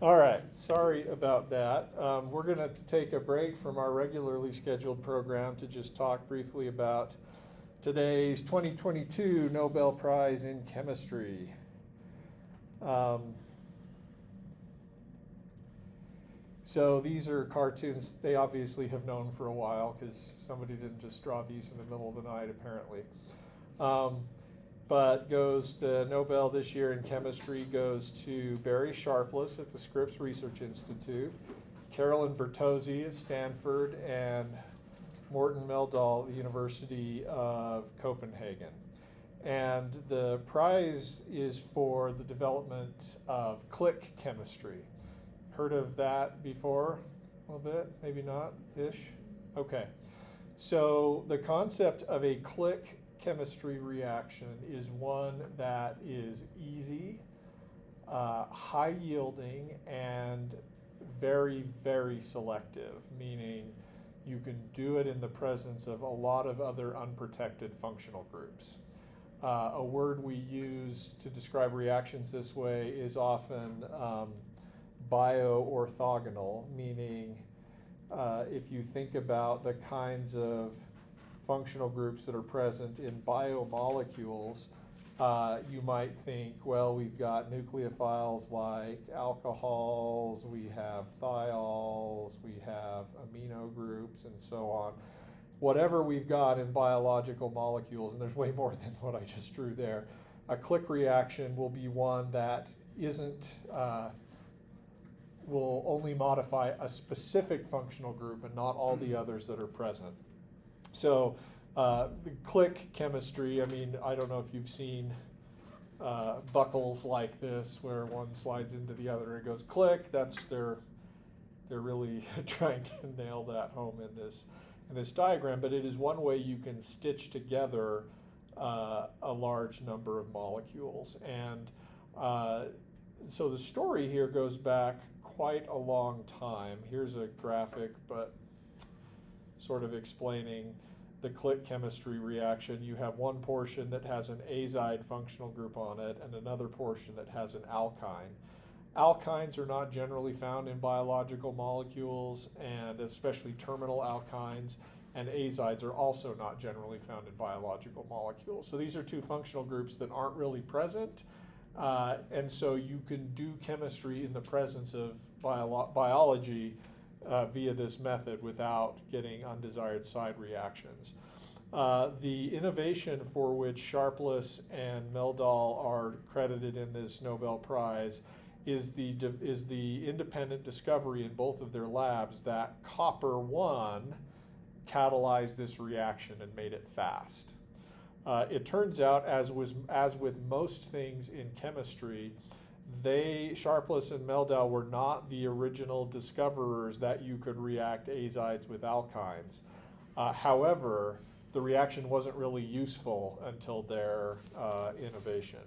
All right, sorry about that. We're going to take a break from our regularly scheduled program to just talk briefly about today's 2022 Nobel Prize in Chemistry. So these are cartoons they obviously have known for a while because somebody didn't just draw these in the middle of the night apparently. But the Nobel this year in chemistry goes to Barry Sharpless at the Scripps Research Institute, Carolyn Bertozzi at Stanford, and Morten Meldal at the University of Copenhagen. And the prize is for the development of click chemistry. Heard of that before? A little bit? Maybe not? Ish? Okay. So the concept of a click chemistry reaction is one that is easy, high yielding, and very, very selective, meaning you can do it in the presence of a lot of other unprotected functional groups. A word we use to describe reactions this way is often bioorthogonal, meaning if you think about the kinds of functional groups that are present in biomolecules, you might think, well, we've got nucleophiles like alcohols, we have thiols, we have amino groups, and so on. Whatever we've got in biological molecules, and there's way more than what I just drew there, a click reaction will be one that will only modify a specific functional group and not all the others that are present. So the click chemistry, I mean, I don't know if you've seen buckles like this where one slides into the other and it goes click. They're really trying to nail that home in this diagram, but it is one way you can stitch together a large number of molecules. And so the story here goes back quite a long time. Here's a graphic, but sort of explaining the click chemistry reaction. You have one portion that has an azide functional group on it and another portion that has an alkyne. Alkynes are not generally found in biological molecules, and especially terminal alkynes, and azides are also not generally found in biological molecules. So these are two functional groups that aren't really present, and so you can do chemistry in the presence of biology via this method without getting undesired side reactions. The innovation for which Sharpless and Meldal are credited in this Nobel Prize is the independent discovery in both of their labs that copper-1 catalyzed this reaction and made it fast. It turns out, as with most things in chemistry, Sharpless and Meldal were not the original discoverers that you could react azides with alkynes. However, the reaction wasn't really useful until their innovation.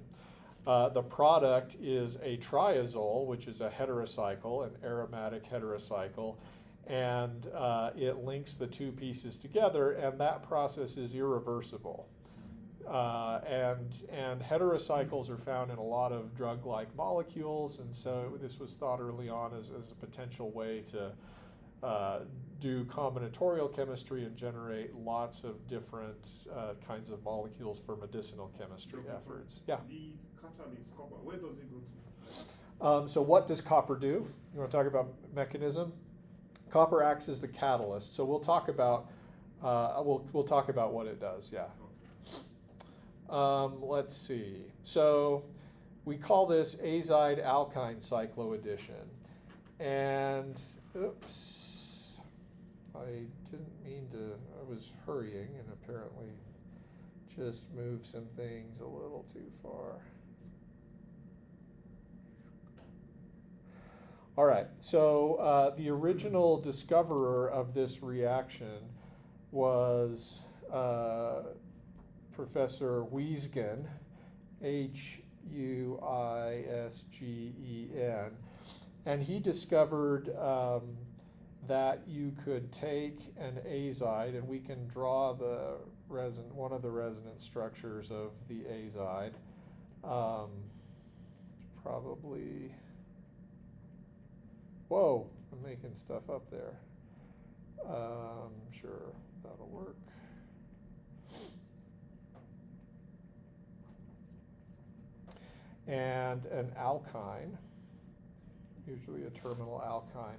The product is a triazole, which is a heterocycle, an aromatic heterocycle, and it links the two pieces together, and that process is irreversible. And heterocycles are found in a lot of drug-like molecules, and so this was thought early on as a potential way to do combinatorial chemistry and generate lots of different kinds of molecules for medicinal chemistry efforts. Yeah? The catalyst, copper, where does it go to? So what does copper do? You want to talk about mechanism? Copper acts as the catalyst, so we'll talk about what it does, yeah. Let's see. So we call this azide alkyne cycloaddition. And, oops, I didn't mean to, I was hurrying and apparently just moved some things a little too far. All right, so the original discoverer of this reaction was Professor Huisgen, Huisgen, and he discovered that you could take an azide, and we can draw one of the resonance structures of the azide. Probably Whoa, I'm making stuff up there. Sure, that'll work. And an alkyne, usually a terminal alkyne.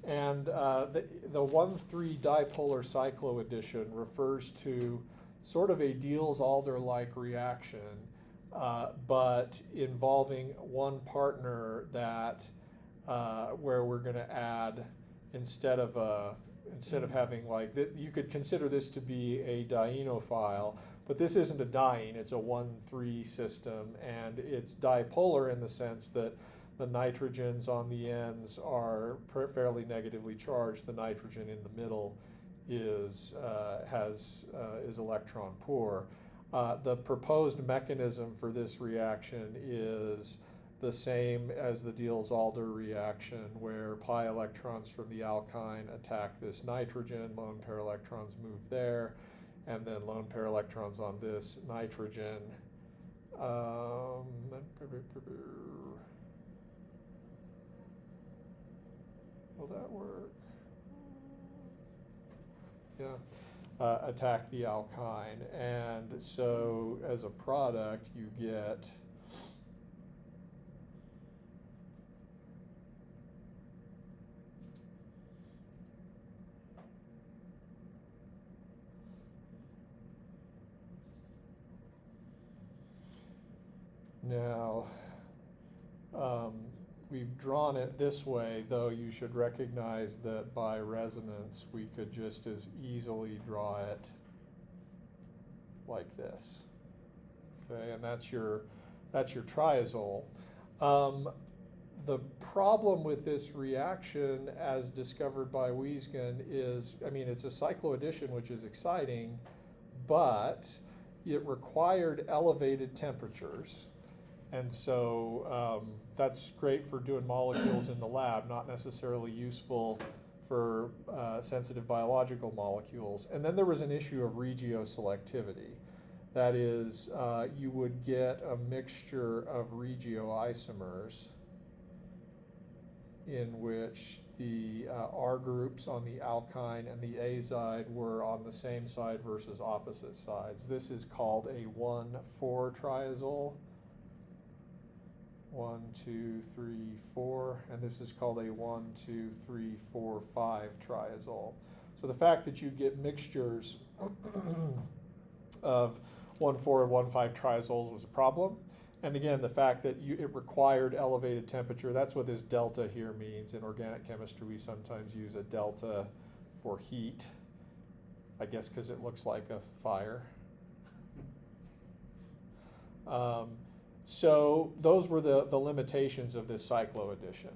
And the 1,3 dipolar cycloaddition refers to sort of a Diels-Alder-like reaction, but involving one partner that where we're going to add, instead of having like you could consider this to be a dienophile, but this isn't a diene, it's a 1,3 system, and it's dipolar in the sense that the nitrogens on the ends are fairly negatively charged. The nitrogen in the middle is electron poor. The proposed mechanism for this reaction is the same as the Diels-Alder reaction, where pi electrons from the alkyne attack this nitrogen, lone pair electrons move there, and then lone pair electrons on this nitrogen. Will that work? Yeah. Attack the alkyne. And so as a product, you get now, we've drawn it this way, though you should recognize that by resonance we could just as easily draw it like this. Okay, and that's your triazole. The problem with this reaction, as discovered by Wiesgen, is, I mean, it's a cycloaddition, which is exciting, but it required elevated temperatures. And so that's great for doing molecules in the lab, not necessarily useful for sensitive biological molecules. And then there was an issue of regioselectivity. That is, you would get a mixture of regioisomers in which the R groups on the alkyne and the azide were on the same side versus opposite sides. This is called a 1,4 triazole. 1, 2, 3, 4, and this is called a 1, 2, 3, 4, 5 triazole. So the fact that you get mixtures of 1,4 and 1,5 triazoles was a problem. And again, the fact that it required elevated temperature, that's what this delta here means. In organic chemistry, we sometimes use a delta for heat, I guess because it looks like a fire. So those were the limitations of this cycloaddition.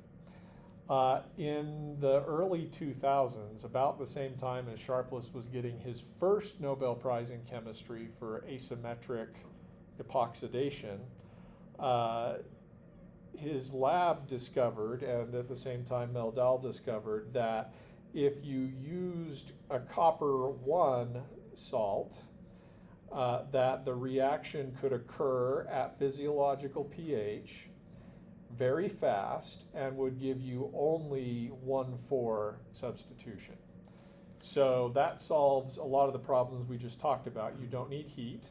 In the early 2000s, about the same time as Sharpless was getting his first Nobel Prize in chemistry for asymmetric epoxidation, his lab discovered, and at the same time Meldal discovered, that if you used a copper 1 salt, that the reaction could occur at physiological pH very fast and would give you only 1,4 substitution. So that solves a lot of the problems we just talked about. You don't need heat.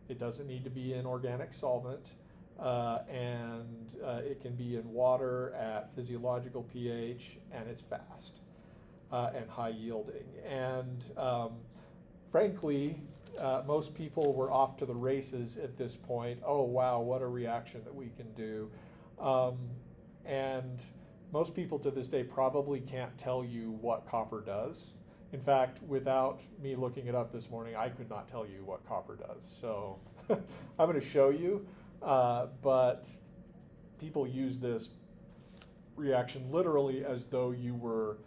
It doesn't need to be an organic solvent. And it can be in water at physiological pH, and it's fast and high yielding. And frankly, most people were off to the races at this point. Oh, wow, what a reaction that we can do. And most people to this day probably can't tell you what copper does. In fact, without me looking it up this morning, I could not tell you what copper does. So I'm going to show you, but people use this reaction literally as though you were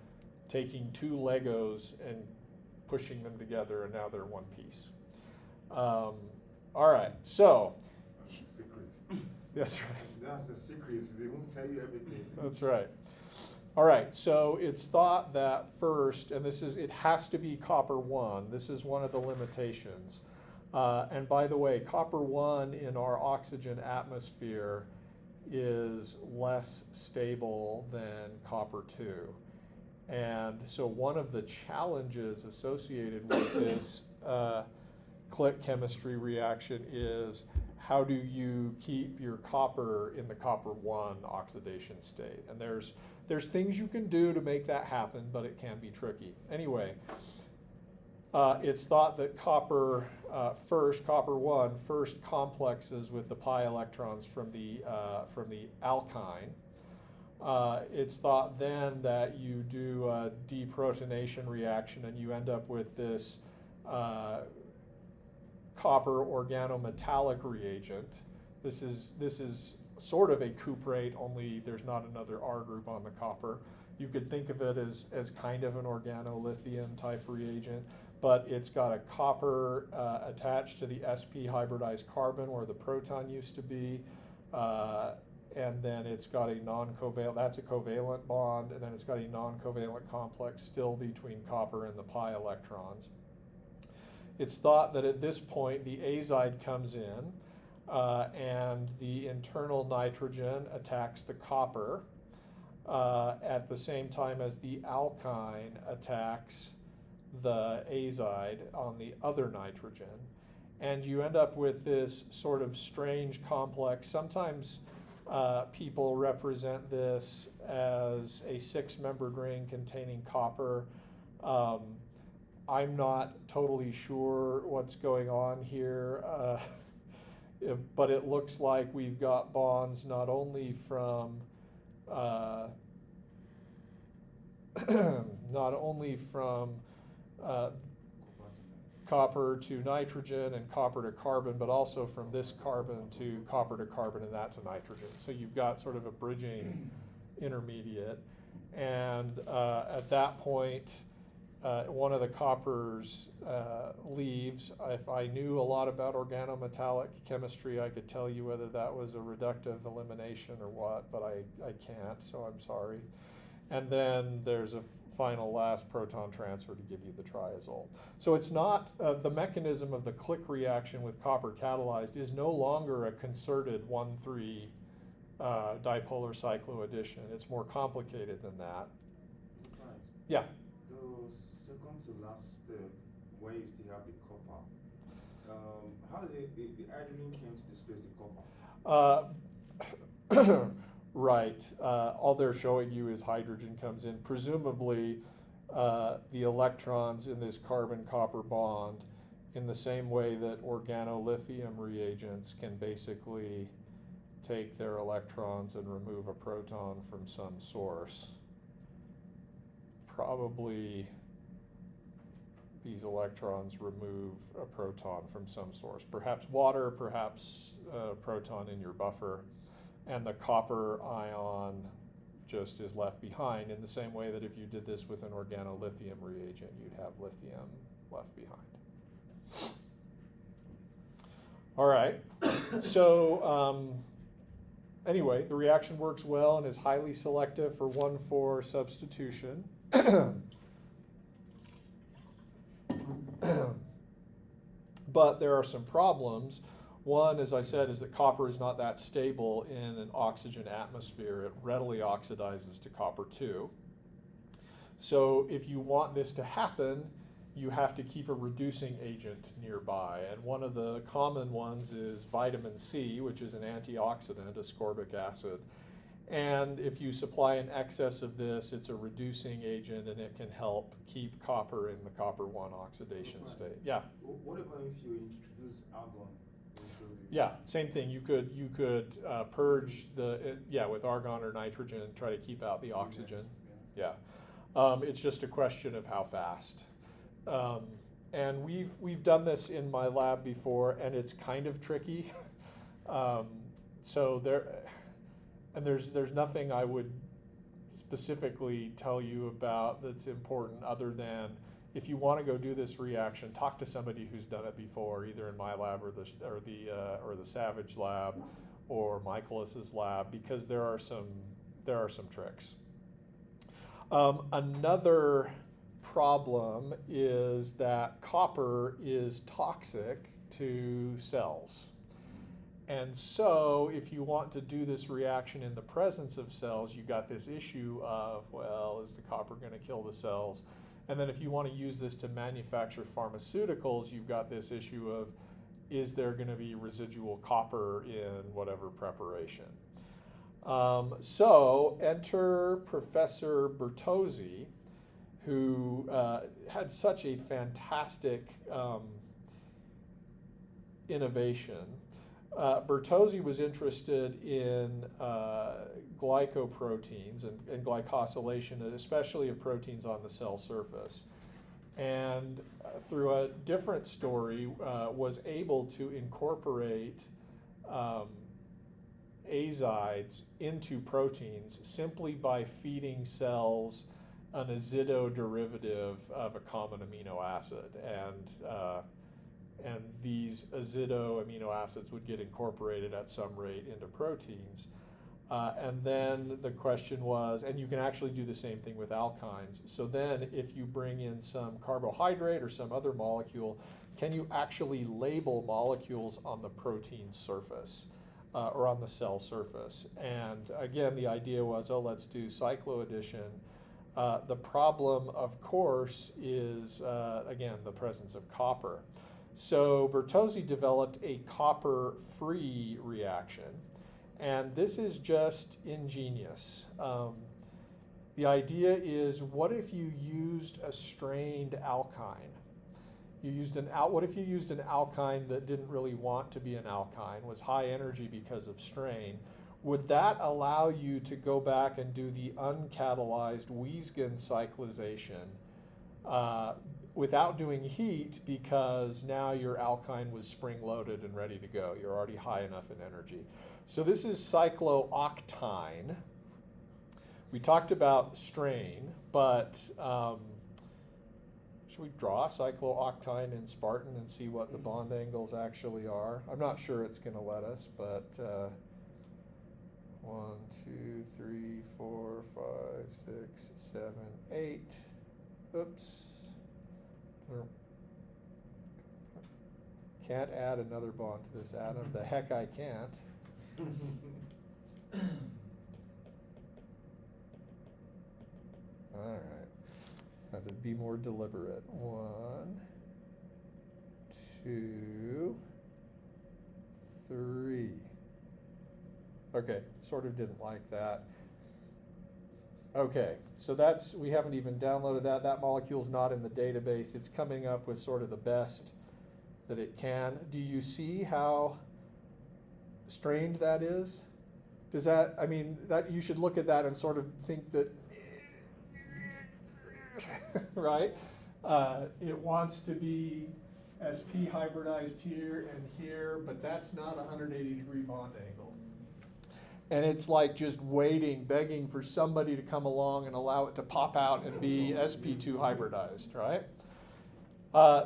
taking 2 Legos and pushing them together, and now they're one piece. All right, so. Secrets. That's right. That's the secrets. They won't tell you everything. That's right. All right, so it's thought that first, and it has to be copper 1. This is one of the limitations. And by the way, copper 1 in our oxygen atmosphere is less stable than copper 2. And so one of the challenges associated with this click chemistry reaction is how do you keep your copper in the copper 1 oxidation state? And there's things you can do to make that happen, but it can be tricky. Anyway, it's thought that copper 1 first complexes with the pi electrons from the alkyne. It's thought then that you do a deprotonation reaction and you end up with this copper organometallic reagent. This is sort of a cuprate, only there's not another R group on the copper. You could think of it as kind of an organolithium type reagent, but it's got a copper attached to the sp hybridized carbon where the proton used to be, and then it's got a non-covalent, that's a covalent bond, and then it's got a non-covalent complex still between copper and the pi electrons. It's thought that at this point the azide comes in and the internal nitrogen attacks the copper at the same time as the alkyne attacks the azide on the other nitrogen. And you end up with this sort of strange complex. Sometimes people represent this as a 6-membered ring containing copper. I'm not totally sure what's going on here, but it looks like we've got bonds not only from copper to nitrogen and copper to carbon, but also from this carbon to carbon and that to nitrogen. So you've got sort of a bridging intermediate. And at that point, one of the coppers leaves. If I knew a lot about organometallic chemistry, I could tell you whether that was a reductive elimination or what, but I can't, so I'm sorry. And then there's a final last proton transfer to give you the triazole. So it's not, the mechanism of the click reaction with copper catalyzed is no longer a concerted 1,3 dipolar cycloaddition. It's more complicated than that. Right. Yeah. The second to last step, where you still have the copper, how did the hydrogen came to displace the copper? Right. All they're showing you is hydrogen comes in. Presumably, the electrons in this carbon-copper bond, in the same way that organolithium reagents can basically take their electrons and remove a proton from some source. Probably these electrons remove a proton from some source. Perhaps water, perhaps a proton in your buffer. And the copper ion just is left behind in the same way that if you did this with an organolithium reagent, you'd have lithium left behind. All right, so anyway, the reaction works well and is highly selective for 1,4 substitution. But there are some problems. One, as I said, is that copper is not that stable in an oxygen atmosphere. It readily oxidizes to copper 2. So if you want this to happen, you have to keep a reducing agent nearby. And one of the common ones is vitamin C, which is an antioxidant, ascorbic acid. And if you supply an excess of this, it's a reducing agent and it can help keep copper in the copper 1 oxidation state. Yeah? What about if you introduce argon? Yeah, same thing. You could purge with argon or nitrogen and try to keep out the oxygen. Yeah, it's just a question of how fast. And we've done this in my lab before, and it's kind of tricky. So there's nothing I would specifically tell you about that's important other than if you want to go do this reaction, talk to somebody who's done it before, either in my lab or the Savage lab or Michaelis's lab, because there are some tricks. Another problem is that copper is toxic to cells, And so if you want to do this reaction in the presence of cells, you got this issue of, well, is the copper going to kill the cells? And then if you want to use this to manufacture pharmaceuticals, you've got this issue of, is there going to be residual copper in whatever preparation? So enter Professor Bertozzi, who had such a fantastic innovation. Bertozzi was interested in glycoproteins and glycosylation, especially of proteins on the cell surface. And through a different story, was able to incorporate azides into proteins simply by feeding cells an azido derivative of a common amino acid. And these azido amino acids would get incorporated at some rate into proteins. And then the question was, and you can actually do the same thing with alkynes. So then if you bring in some carbohydrate or some other molecule, can you actually label molecules on the protein surface or on the cell surface? And again, the idea was, oh, let's do cycloaddition. The problem, of course, is, again, the presence of copper. So Bertozzi developed a copper-free reaction. And this is just ingenious. The idea is, what if you used a strained alkyne? What if you used an alkyne that didn't really want to be an alkyne, was high energy because of strain? Would that allow you to go back and do the uncatalyzed Wiesgen cyclization without doing heat, because now your alkyne was spring-loaded and ready to go? You're already high enough in energy. So this is cyclooctane. We talked about strain, but should we draw cyclooctane in Spartan and see what the bond angles actually are? I'm not sure it's going to let us, but 1, 2, 3, 4, 5, 6, 7, 8. Oops. Can't add another bond to this atom. The heck I can't. All right. Have to be more deliberate. 1, 2, 3. Okay, sort of didn't like that. Okay, so we haven't even downloaded that. That molecule's not in the database. It's coming up with sort of the best that it can. Do you see how strained that is? Does that, I mean, that you should look at that and sort of think that, right? It wants to be sp hybridized here and here, but that's not a 180-degree bond angle. And it's like just waiting, begging for somebody to come along and allow it to pop out and be sp2 hybridized, right?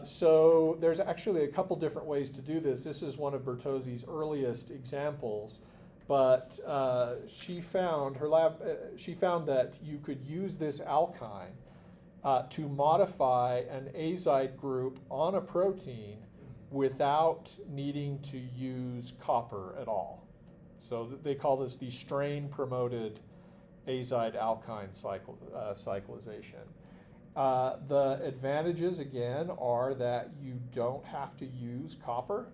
So there's actually a couple different ways to do this. This is one of Bertozzi's earliest examples, but she found that you could use this alkyne to modify an azide group on a protein without needing to use copper at all. So they call this the strain-promoted azide alkyne cyclization. The advantages, again, are that you don't have to use copper.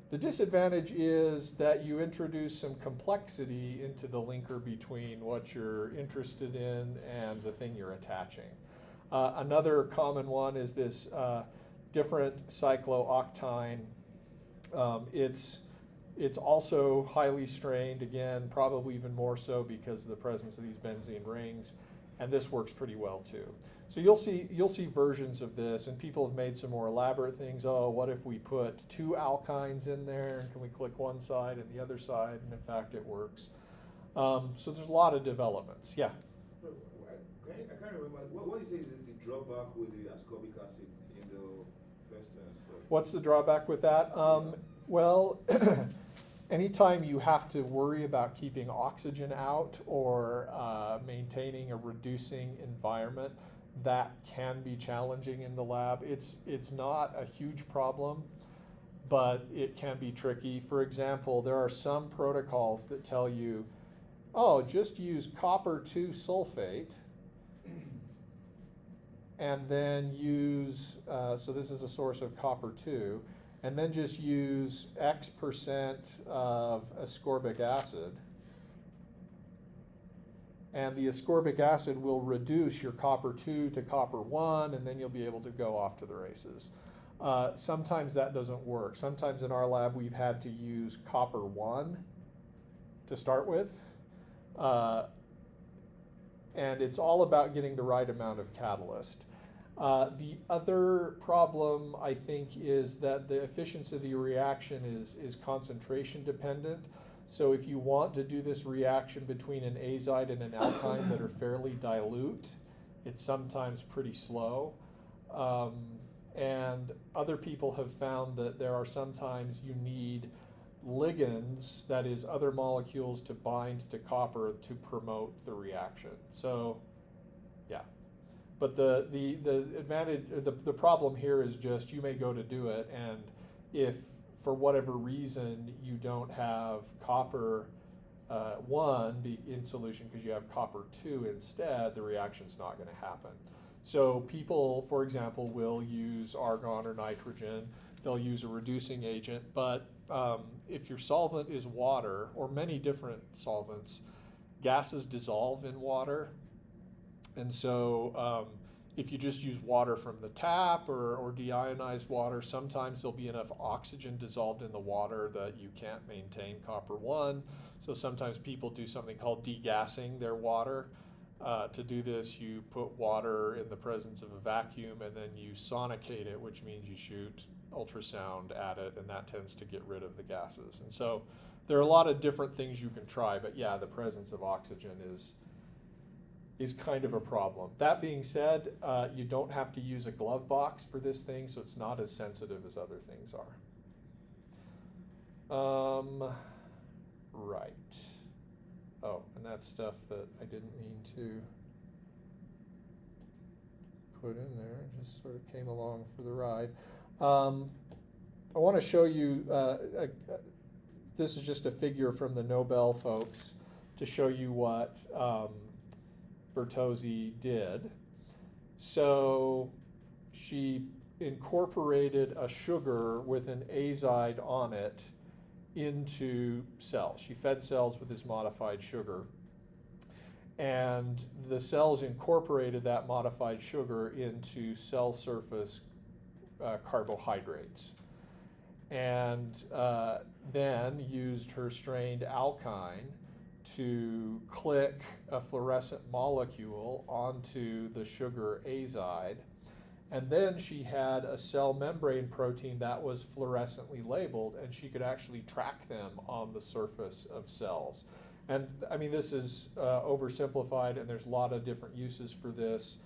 The disadvantage is that you introduce some complexity into the linker between what you're interested in and the thing you're attaching. Another common one is this different cyclooctane. It's also highly strained, again, probably even more so because of the presence of these benzene rings, and this works pretty well too. So you'll see versions of this, and people have made some more elaborate things. Oh, what if we put 2 alkynes in there, and can we click one side and the other side? And in fact, it works. So there's a lot of developments. Yeah. I can't remember. What do you say is the drawback with the ascorbic acid in the first story? What's the drawback with that? Well, anytime you have to worry about keeping oxygen out or maintaining a reducing environment, that can be challenging in the lab. It's not a huge problem, but it can be tricky. For example, there are some protocols that tell you, oh, just use copper 2 sulfate, and then use, so this is a source of copper 2, and then just use X% of ascorbic acid. And the ascorbic acid will reduce your copper 2 to copper 1, and then you'll be able to go off to the races. Sometimes that doesn't work. Sometimes in our lab we've had to use copper 1 to start with. And it's all about getting the right amount of catalyst. The other problem, I think, is that the efficiency of the reaction is concentration dependent. So if you want to do this reaction between an azide and an alkyne that are fairly dilute, it's sometimes pretty slow. And other people have found that there are sometimes you need ligands, that is other molecules, to bind to copper to promote the reaction. So yeah, but the advantage, the problem here is just you may go to do it, and if for whatever reason you don't have copper 1 in solution because you have copper 2 instead, the reaction's not going to happen. So people, for example, will use argon or nitrogen. They'll use a reducing agent, but if your solvent is water, or many different solvents, gases dissolve in water. And so if you just use water from the tap or deionized water, sometimes there'll be enough oxygen dissolved in the water that you can't maintain copper 1. So sometimes people do something called degassing their water. To do this, you put water in the presence of a vacuum and then you sonicate it, which means you shoot ultrasound at it, and that tends to get rid of the gases. And so there are a lot of different things you can try, but yeah, the presence of oxygen is kind of a problem. That being said, you don't have to use a glove box for this thing, so it's not as sensitive as other things are. Right. Oh, and that's stuff that I didn't mean to put in there. It just sort of came along for the ride. I want to show you, this is just a figure from the Nobel folks to show you what Bertozzi did. So she incorporated a sugar with an azide on it into cells. She fed cells with this modified sugar, and the cells incorporated that modified sugar into cell surface carbohydrates, and then used her strained alkyne to click a fluorescent molecule onto the sugar azide. And then she had a cell membrane protein that was fluorescently labeled, and she could actually track them on the surface of cells. And I mean, this is oversimplified, and there's a lot of different uses for this.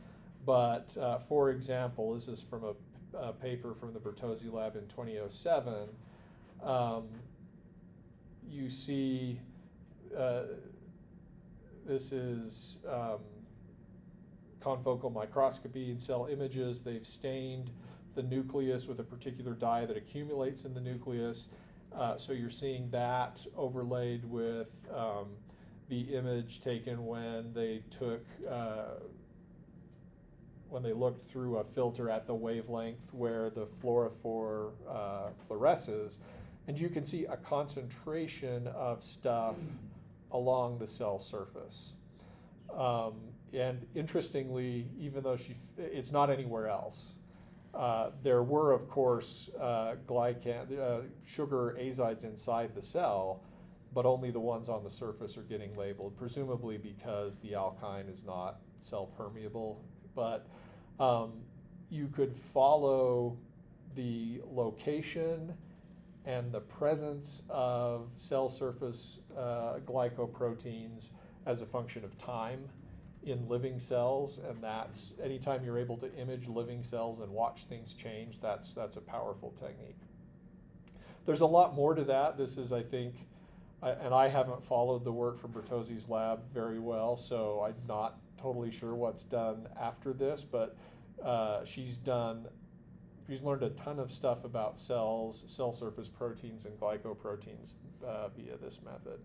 But for example, this is from a paper from the Bertozzi lab in 2007. You see, this is confocal microscopy in cell images. They've stained the nucleus with a particular dye that accumulates in the nucleus. So you're seeing that overlaid with the image taken when they took, when they looked through a filter at the wavelength where the fluorophore fluoresces. And you can see a concentration of stuff along the cell surface. And interestingly, even though it's not anywhere else, there were, of course, sugar azides inside the cell, but only the ones on the surface are getting labeled, presumably because the alkyne is not cell permeable. But you could follow the location and the presence of cell surface glycoproteins as a function of time in living cells, and that's anytime you're able to image living cells and watch things change, that's a powerful technique. There's a lot more to that. This is, I think, and I haven't followed the work from Bertozzi's lab very well, so I'm not totally sure what's done after this, but she's done He's learned a ton of stuff about cells, cell surface proteins, and glycoproteins via this method.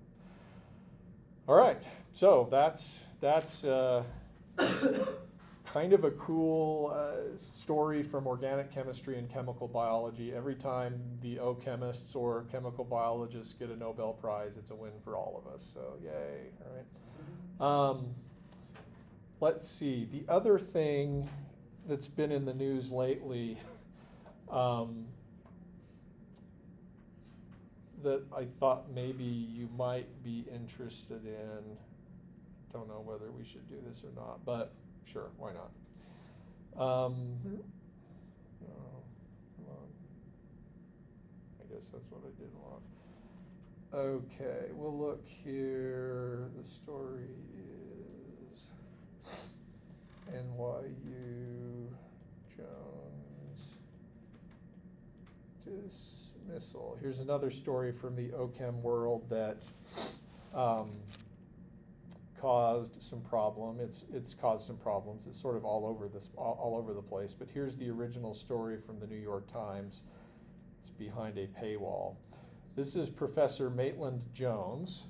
All right, so that's kind of a cool story from organic chemistry and chemical biology. Every time the O chemists or chemical biologists get a Nobel Prize, it's a win for all of us. So yay! All right. Let's see. The other thing that's been in the news lately that I thought maybe you might be interested in. Don't know whether we should do this or not, but sure, why not? Oh, come on. I guess that's what I did want. Okay, we'll look here. The story is NYU Jones dismissal. Here's another story from the OChem world that caused some problem. It's caused some problems. It's sort of all over the place. But here's the original story from the New York Times. It's behind a paywall. This is Professor Maitland Jones.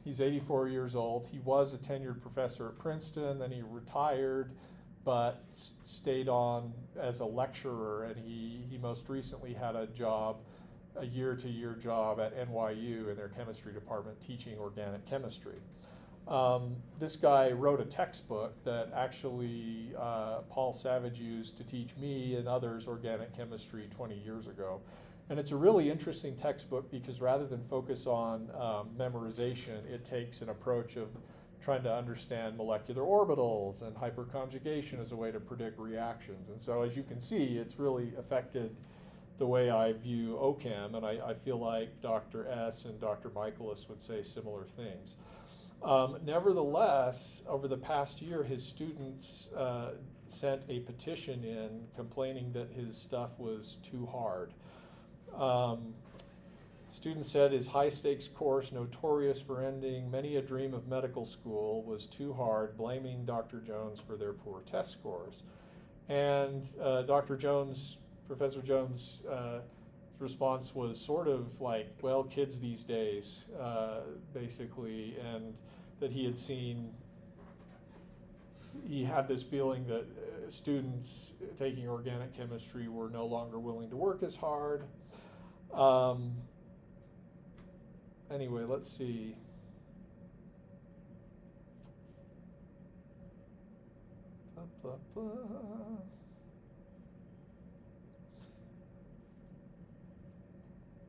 He's 84 years old. He was a tenured professor at Princeton, then he retired, but stayed on as a lecturer, and he most recently had a job, a year-to-year job at NYU in their chemistry department teaching organic chemistry. This guy wrote a textbook that actually Paul Savage used to teach me and others organic chemistry 20 years ago. And it's a really interesting textbook because rather than focus on memorization, it takes an approach of trying to understand molecular orbitals and hyperconjugation as a way to predict reactions. And so as you can see, it's really affected the way I view OChem, and I feel like Dr. S. and Dr. Michaelis would say similar things. Nevertheless, over the past year, his students sent a petition in complaining that his stuff was too hard. Students said his high-stakes course, notorious for ending many a dream of medical school, was too hard, blaming Dr. Jones for their poor test scores. And Dr. Jones, Professor Jones' response was sort of like, well, kids these days, basically, and that he had seen, he had this feeling that students taking organic chemistry were no longer willing to work as hard. Anyway, let's see. Blah, blah, blah.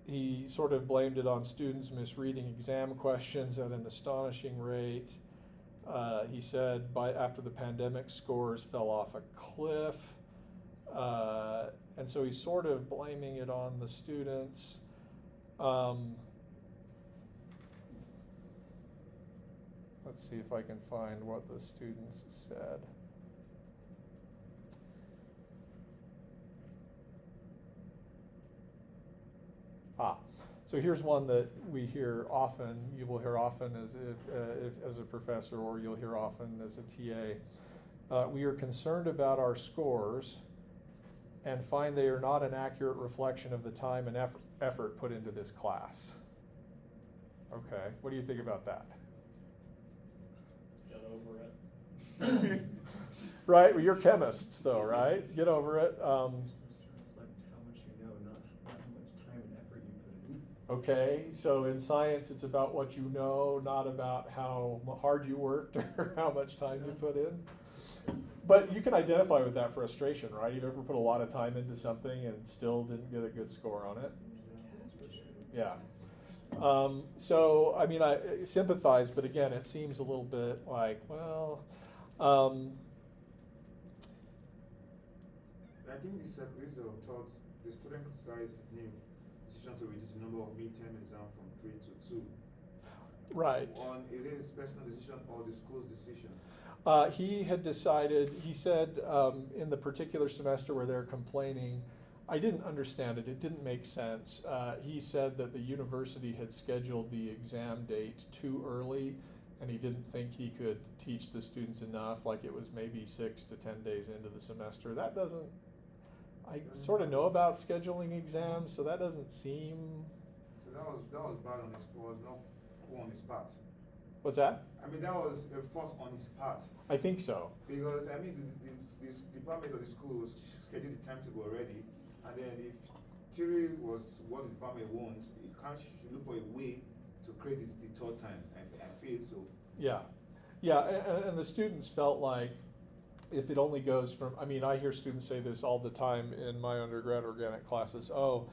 He sort of blamed it on students misreading exam questions at an astonishing rate. He said after the pandemic, scores fell off a cliff. And so he's sort of blaming it on the students. Let's see if I can find what the students said. So here's one that we hear often, you will hear often as a professor, or you'll hear often as a TA. We are concerned about our scores and find they are not an accurate reflection of the time and effort put into this class. Okay, what do you think about that? Get over it. Right, well, you're chemists though, right? Get over it. Okay, so in science, it's about what you know, not about how hard you worked or how much time you put in. But you can identify with that frustration, right? You've ever put a lot of time into something and still didn't get a good score on it? Yeah. So, I mean, I sympathize, but again, it seems a little bit like, well, I think this taught the student criticized him decision to reduce the number of midterm exams from 3 to 2. Right. Is it his personal decision or the school's decision? He had decided, he said in the particular semester where they're complaining, I didn't understand it, it didn't make sense. He said that the university had scheduled the exam date too early and he didn't think he could teach the students enough, like it was maybe 6 to 10 days into the semester. That doesn't, I sort of know about scheduling exams, so that doesn't seem. So that was bad on his part. Was not cool on his part. What's that? I mean, that was a fault on his part. I think so. Because I mean, this department of the school scheduled the timetable already, and then if theory was what the department wants, you can't should look for a way to create it the third time. I feel so. Yeah, yeah, and the students felt like if it only goes from, I mean, I hear students say this all the time in my undergrad organic classes, oh,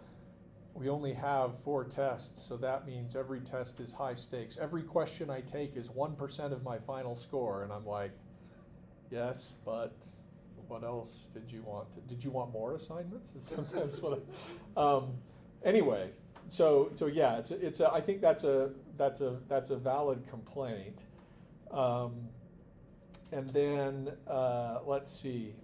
we only have 4 tests, so that means every test is high stakes. Every question I take is 1% of my final score, and I'm like, yes, but what else did you want? Did you want more assignments? Is sometimes what. Anyway, so yeah, I think that's a valid complaint. And then let's see.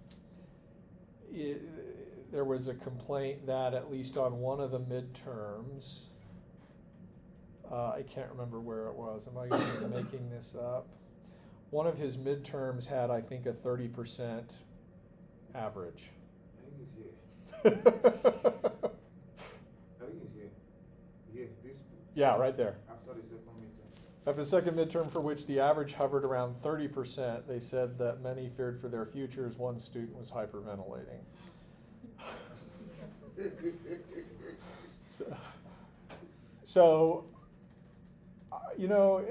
There was a complaint that at least on one of the midterms, I can't remember where it was. Am I going to be making this up? One of his midterms had, I think, a 30% average. I think it's here. I think it's here. Here, this. Yeah, right there. After the second midterm. After the second midterm, for which the average hovered around 30%, they said that many feared for their futures. One student was hyperventilating. So, you know,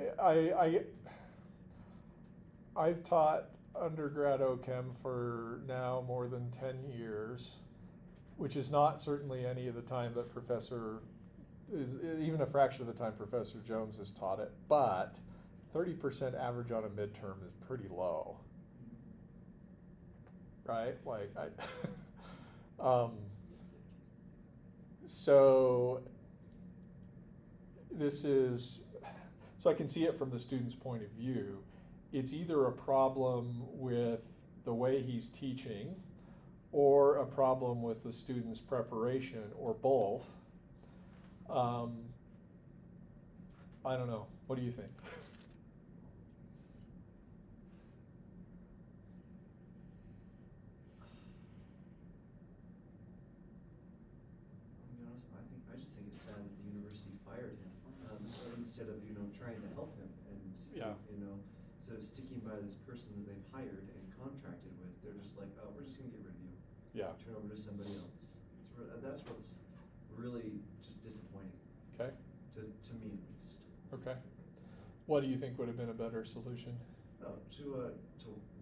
I've taught undergrad OChem for now more than 10 years, which is not certainly any of the time that even a fraction of the time Professor Jones has taught it, but 30% average on a midterm is pretty low, right? Like, so I can see it from the student's point of view. It's either a problem with the way he's teaching or a problem with the student's preparation or both. I don't know. What do you think? I just think it's sad that the university fired him instead of trying to help him and Yeah. instead of sticking by this person that they've hired and contracted with, they're just like, oh, we're just gonna get rid of you. Yeah. Turn over to somebody else. That's what's really just disappointing. Okay. To me at least. Okay. What do you think would have been a better solution? To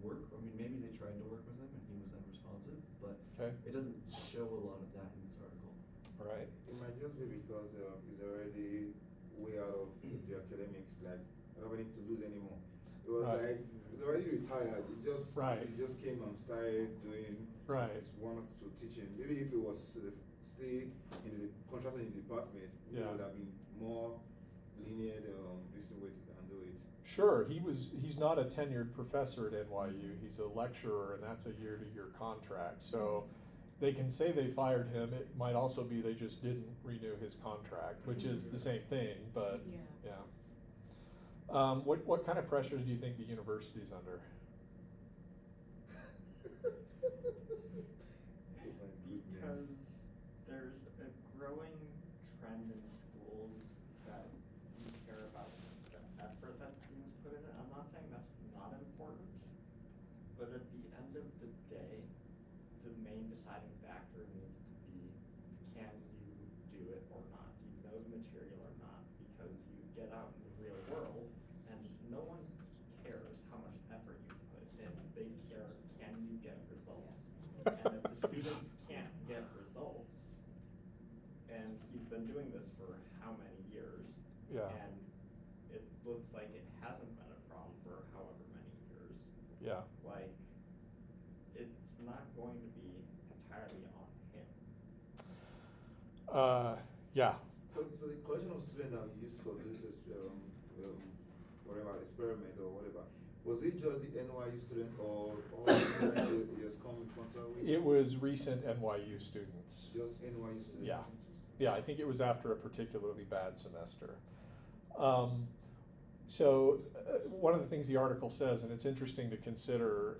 work. I mean, maybe they tried to work with him and he was unresponsive, but Okay. it doesn't show a lot of that in this article. All right. It might just be because he's already way out of the academics. Like, nobody needs to lose anymore. It was Right. like he's already retired. He just came and started doing Right. one or two teaching. Maybe if it was stay in the contracting department, Yeah. it would have been more lenient. This way to handle it. Sure, he's not a tenured professor at NYU. He's a lecturer, and that's a year-to-year contract. So they can say they fired him. It might also be they just didn't renew his contract, which is the same thing. But yeah. What kind of pressures do you think the university's under? Because there's a growing trend in schools that you care about the effort that students put in it. I'm not saying that's not important, but at the end of the day, the main deciding factor needs to be, can you do it or not? Do you know the material or not? Because you get out in the real world and no one cares how much effort you put in. They care, can you get results? And if the students can't get results, and he's been doing this for how many years? Yeah. And it looks like it hasn't been a problem for however many years. Yeah. Like, it's not going to be entirely on him. Yeah. So the collection of students that you used for this whatever experiment or whatever, was it just the NYU student or all the students you just come in contact with? It was recent NYU students. Just NYU students. Yeah. Yeah, I think it was after a particularly bad semester. One of the things the article says, and it's interesting to consider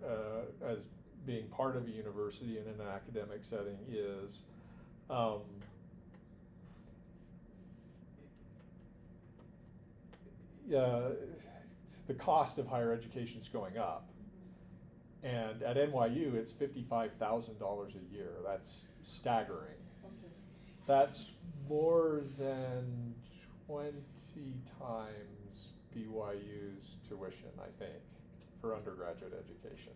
as being part of a university and in an academic setting, is the cost of higher education is going up. And at NYU, it's $55,000 a year. That's staggering. That's more than 20 times BYU's tuition, I think, for undergraduate education.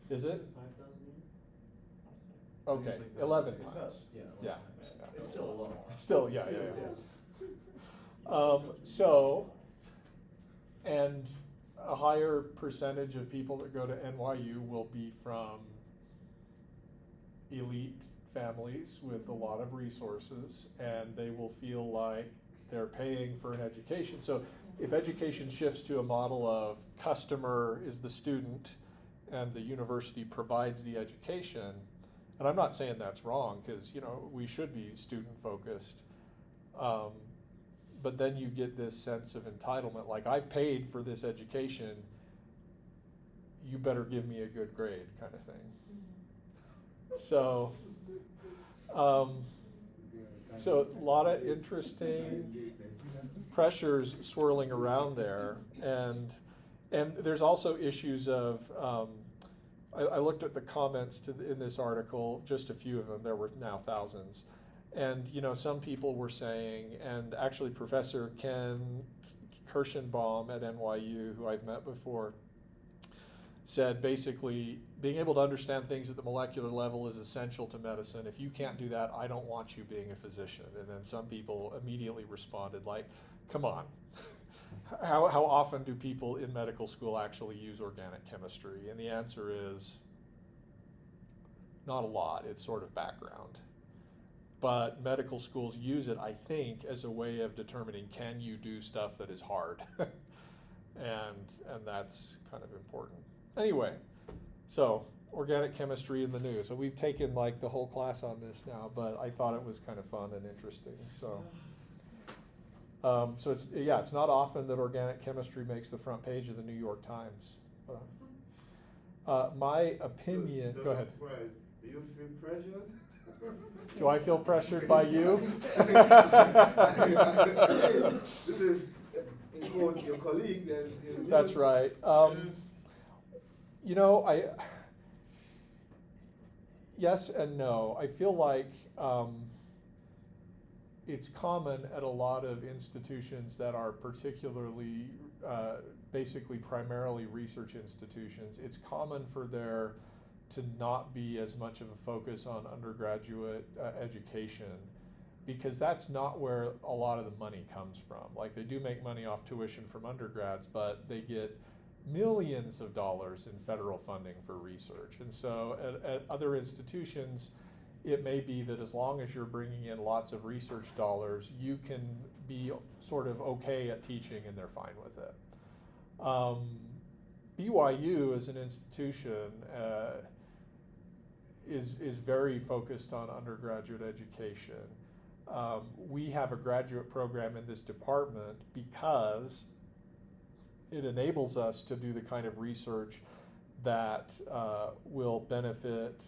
Is it? 5,000 a year? Okay, It's like that. 11 It's times. about- yeah, 11 Yeah. times. Yeah. It's still a lot. Still, yeah. And a higher percentage of people that go to NYU will be from elite families with a lot of resources, and they will feel like they're paying for an education. So if education shifts to a model of customer is the student and the university provides the education, and I'm not saying that's wrong, because we should be student focused, but then you get this sense of entitlement, like I've paid for this education, you better give me a good grade, kind of thing. So a lot of interesting pressures swirling around there, and there's also issues of I looked at the comments in this article, just a few of them. There were now thousands, and some people were saying, and actually Professor Ken Kirschenbaum at NYU, who I've met before, said basically being able to understand things at the molecular level is essential to medicine. If you can't do that, I don't want you being a physician. And then some people immediately responded like, come on. How often do people in medical school actually use organic chemistry? And the answer is not a lot. It's sort of background. But medical schools use it, I think, as a way of determining, can you do stuff that is hard? and that's kind of important. Anyway, so organic chemistry in the news. So we've taken like the whole class on this now, but I thought it was kind of fun and interesting. So it's not often that organic chemistry makes the front page of the New York Times. My opinion, So, go ahead. Do you feel pressured? Do I feel pressured by you? This is, in quotes, your colleague. That's right. Yes and no. I feel like it's common at a lot of institutions that are particularly, basically primarily research institutions. It's common for there to not be as much of a focus on undergraduate education, because that's not where a lot of the money comes from. Like, they do make money off tuition from undergrads, but they get millions of dollars in federal funding for research. And so at other institutions, it may be that as long as you're bringing in lots of research dollars, you can be sort of okay at teaching and they're fine with it. BYU as an institution is very focused on undergraduate education. We have a graduate program in this department because it enables us to do the kind of research that will benefit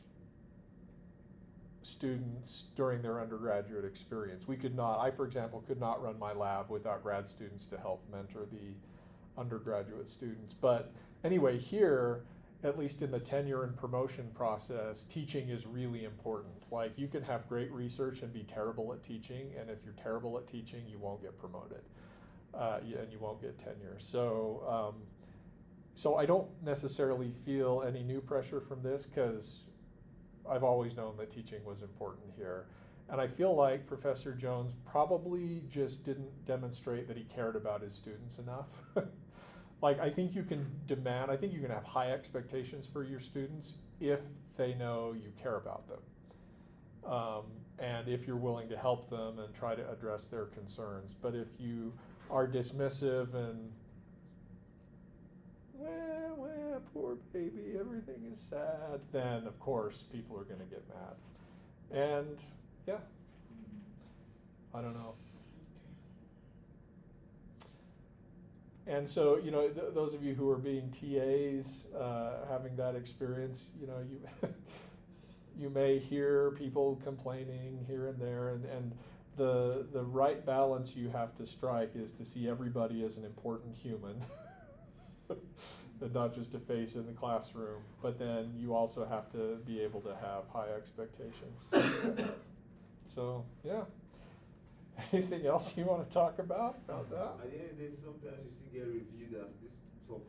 students during their undergraduate experience. I, for example, could not run my lab without grad students to help mentor the undergraduate students. But anyway, here, at least in the tenure and promotion process, teaching is really important. Like, you can have great research and be terrible at teaching, and if you're terrible at teaching, you won't get promoted. And you won't get tenure. So I don't necessarily feel any new pressure from this, because I've always known that teaching was important here. And I feel like Professor Jones probably just didn't demonstrate that he cared about his students enough. Like, I think you can have high expectations for your students if they know you care about them. And if you're willing to help them and try to address their concerns. But if you are dismissive and, well, poor baby, everything is sad, then of course people are going to get mad. And yeah, I don't know. And so, you know, those of you who are being TAs, having that experience, you know, you you may hear people complaining here and there, and the right balance you have to strike is to see everybody as an important human, and not just a face in the classroom. But then you also have to be able to have high expectations. So, yeah. Anything else you want to talk about that? At the end of the day, sometimes you still get reviewed as this top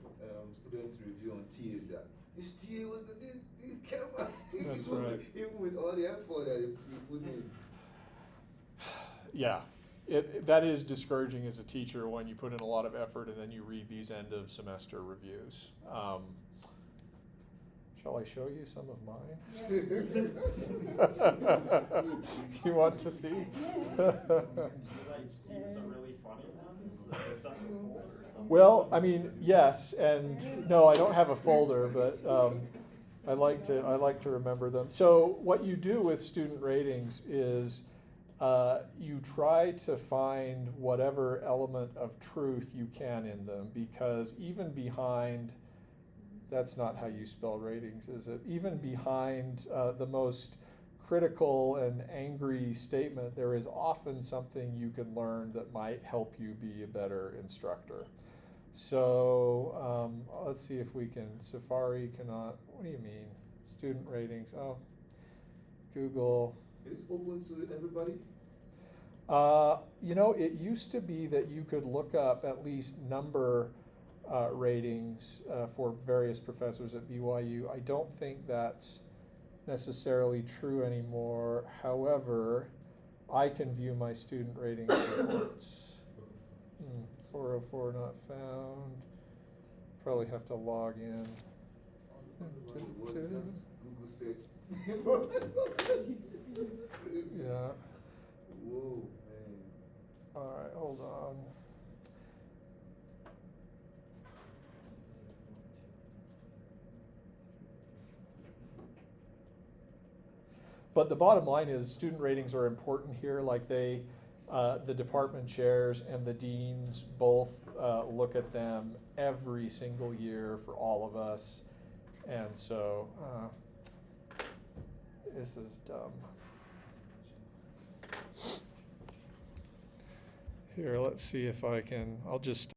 student review on TA that this TA was the didn't care about it. That's even, right. Even with all the effort that you put in. Yeah, that is discouraging as a teacher when you put in a lot of effort and then you read these end of semester reviews. Shall I show you some of mine? Yes, please. You want to see? Do you like use a really funny one? Is that a folder or something? Well, I mean, yes, and no, I don't have a folder, but I like to remember them. So what you do with student ratings is you try to find whatever element of truth you can in them, because even behind, that's not how you spell ratings, is it? Even behind the most critical and angry statement, there is often something you can learn that might help you be a better instructor. So let's see if we can, Safari cannot, what do you mean? Student ratings, oh, Google. It's open to everybody. You know, it used to be that you could look up at least number ratings for various professors at BYU. I don't think that's necessarily true anymore. However, I can view my student rating reports. 404 not found. Probably have to log in. Google search. Yeah. Whoa, man. All right, hold on. But the bottom line is student ratings are important here. Like the department chairs and the deans both look at them every single year for all of us. And so this is dumb. Here, let's see if I can, I'll just